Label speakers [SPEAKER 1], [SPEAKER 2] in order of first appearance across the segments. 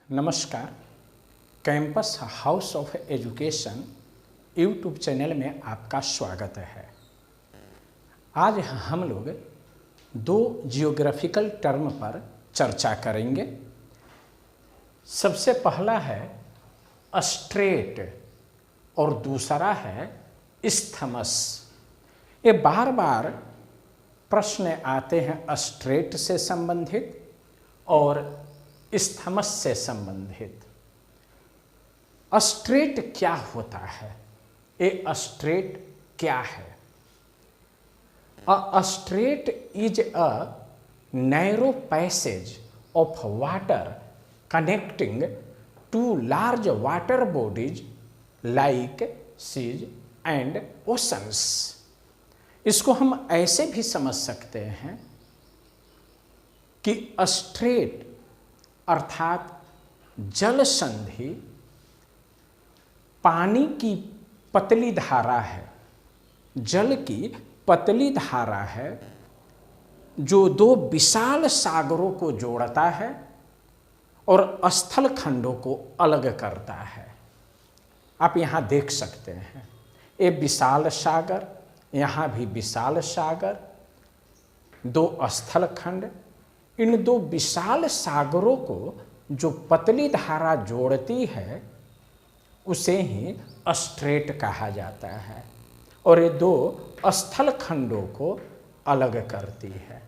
[SPEAKER 1] नमस्कार। Campus house of education YouTube channel में आपका स्वागत है। आज हम लोग दो जियोग्राफिकल टर्म पर चर्चा करेंगे। सबसे पहला है स्ट्रेट और दूसरा है इस्थमस। ये बार बार प्रश्न आते हैं स्ट्रेट से संबंधित और इस्थमस से संबंधित। स्ट्रेट क्या होता है? ए स्ट्रेट क्या है? A strait is a narrow passage of water connecting two large water bodies like seas and oceans. इसको हम ऐसे भी समझ सकते हैं कि स्ट्रेट अर्थात जल संधि पानी की पतली धारा है, जल की पतली धारा है जो दो विशाल सागरों को जोड़ता है और स्थल खंडों को अलग करता है। आप यहाँ देख सकते हैं ये विशाल सागर, यहाँ भी विशाल सागर, दो स्थल खंड। इन दो विशाल सागरों को जो पतली धारा जोड़ती है उसे ही स्ट्रेट कहा जाता है और ये दो स्थल खंडों को अलग करती है।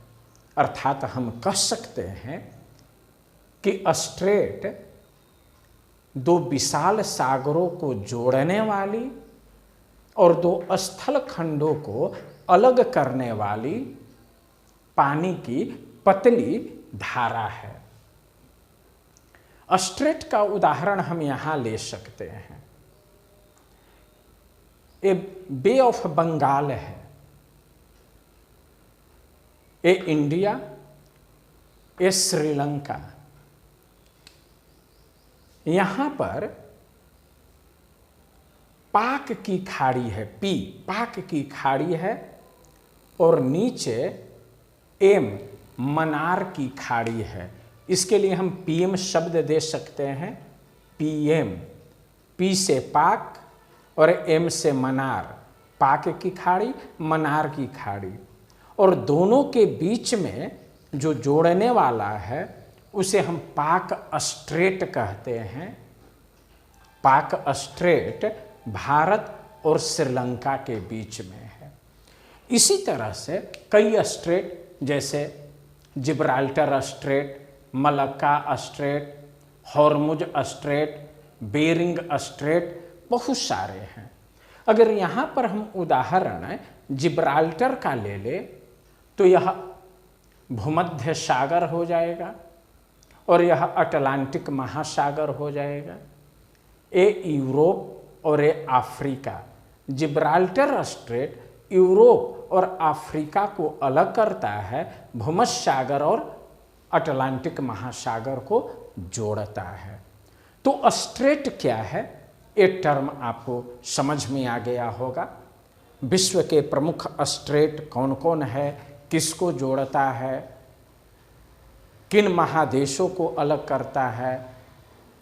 [SPEAKER 1] अर्थात हम कह सकते हैं कि स्ट्रेट दो विशाल सागरों को जोड़ने वाली और दो स्थल खंडों को अलग करने वाली पानी की पतली धारा है। स्ट्रेट का उदाहरण हम यहां ले सकते हैं। ये बे ऑफ बंगाल है, ये इंडिया, ये श्रीलंका। यहां पर पाक की खाड़ी है, पाक की खाड़ी है और नीचे एम मनार की खाड़ी है। इसके लिए हम पीएम शब्द दे सकते हैं। पीएम, पी से पाक और एम से मनार, पाक की खाड़ी, मनार की खाड़ी। और दोनों के बीच में जो जोड़ने वाला है उसे हम पाक स्ट्रेट कहते हैं। पाक स्ट्रेट भारत और श्रीलंका के बीच में है। इसी तरह से कई स्ट्रेट जैसे Gibraltar strait, Malacca strait, Hormuz strait, Bering strait, बहुत सारे हैं। अगर यहाँ पर हम उदाहरण जिब्राल्टर का ले ले तो यह भूमध्य सागर हो जाएगा और यह अटलांटिक महासागर हो जाएगा। ये यूरोप और ये अफ्रीका। जिब्राल्टर स्ट्रेट यूरोप और अफ्रीका को अलग करता है, भूमध्य सागर और अटलांटिक महासागर को जोड़ता है। तो स्ट्रेट क्या है, ये टर्म आपको समझ में आ गया होगा। विश्व के प्रमुख स्ट्रेट कौन कौन है, किसको जोड़ता है, किन महादेशों को अलग करता है,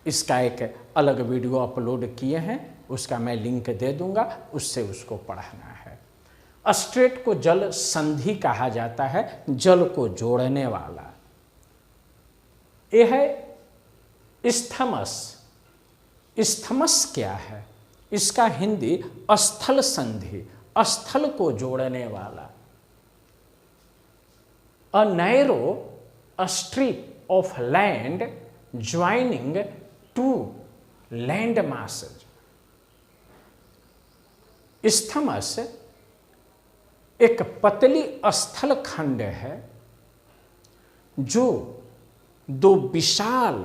[SPEAKER 1] इसका एक अलग वीडियो अपलोड किए हैं, उसका मैं लिंक दे दूंगा, उससे उसको पढ़ना है। स्ट्रेट को जल संधि कहा जाता है, जल को जोड़ने वाला। यह है इस्थमस। इस्थमस क्या है? इसका हिंदी स्थल संधि, स्थल को जोड़ने वाला। A narrow strip of land joining two land masses. Isthmus एक पतली स्थल खंड है जो दो विशाल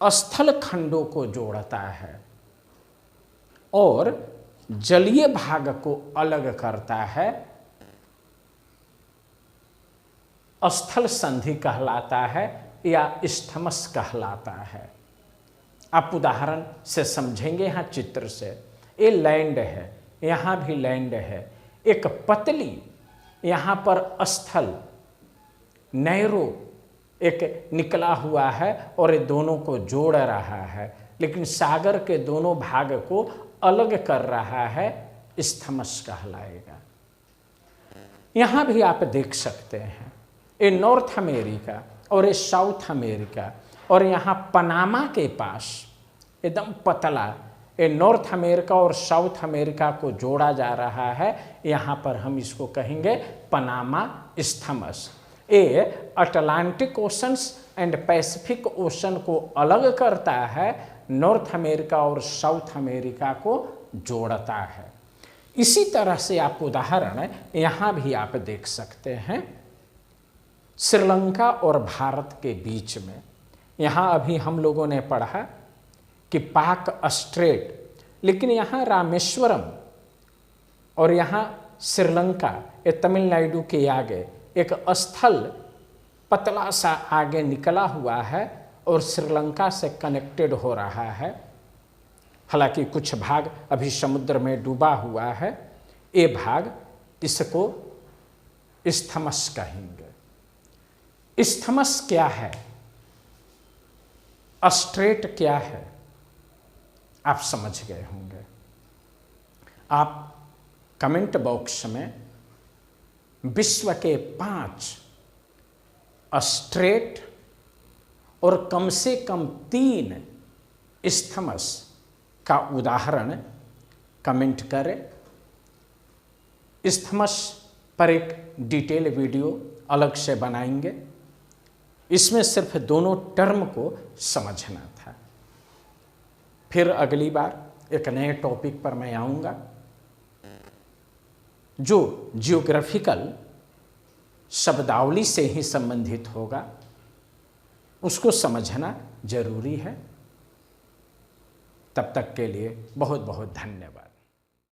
[SPEAKER 1] स्थल खंडों को जोड़ता है और जलीय भाग को अलग करता है। स्थल संधि कहलाता है या इस्थमस कहलाता है। आप उदाहरण से समझेंगे। यहाँ चित्र से ये लैंड है, यहाँ भी लैंड है। एक पतली यहाँ पर स्थल नैरो एक निकला हुआ है और ये दोनों को जोड़ रहा है, लेकिन सागर के दोनों भाग को अलग कर रहा है, इस्थमस कहलाएगा। यहाँ भी आप देख सकते हैं ये नॉर्थ अमेरिका और ये साउथ अमेरिका, और यहाँ पनामा के पास एकदम पतला ये नॉर्थ अमेरिका और साउथ अमेरिका को जोड़ा जा रहा है। यहाँ पर हम इसको कहेंगे पनामा इस्थमस। ये Atlantic oceans and Pacific ocean को अलग करता है, नॉर्थ अमेरिका और साउथ अमेरिका को जोड़ता है। इसी तरह से आप उदाहरण यहाँ भी आप देख सकते हैं श्रीलंका और भारत के बीच में। यहाँ अभी हम लोगों ने पढ़ा कि पाक स्ट्रेट, लेकिन यहाँ रामेश्वरम और यहाँ श्रीलंका, ये तमिलनाडु के आगे एक स्थल पतला सा आगे निकला हुआ है और श्रीलंका से कनेक्टेड हो रहा है। हालांकि कुछ भाग अभी समुद्र में डूबा हुआ है, ये भाग इसको इस्थमस कहेंगे। इस्थमस क्या है, स्ट्रेट क्या है, आप समझ गए होंगे। आप कमेंट बॉक्स में विश्व के 5 स्ट्रेट और कम से कम 3 इस्थमस का उदाहरण कमेंट करें। इस्थमस पर एक डिटेल वीडियो अलग से बनाएंगे, इसमें सिर्फ दोनों टर्म को समझना था। फिर अगली बार एक नए टॉपिक पर मैं आऊँगा जो जियोग्राफिकल शब्दावली से ही संबंधित होगा, उसको समझना जरूरी है। तब तक के लिए बहुत बहुत धन्यवाद।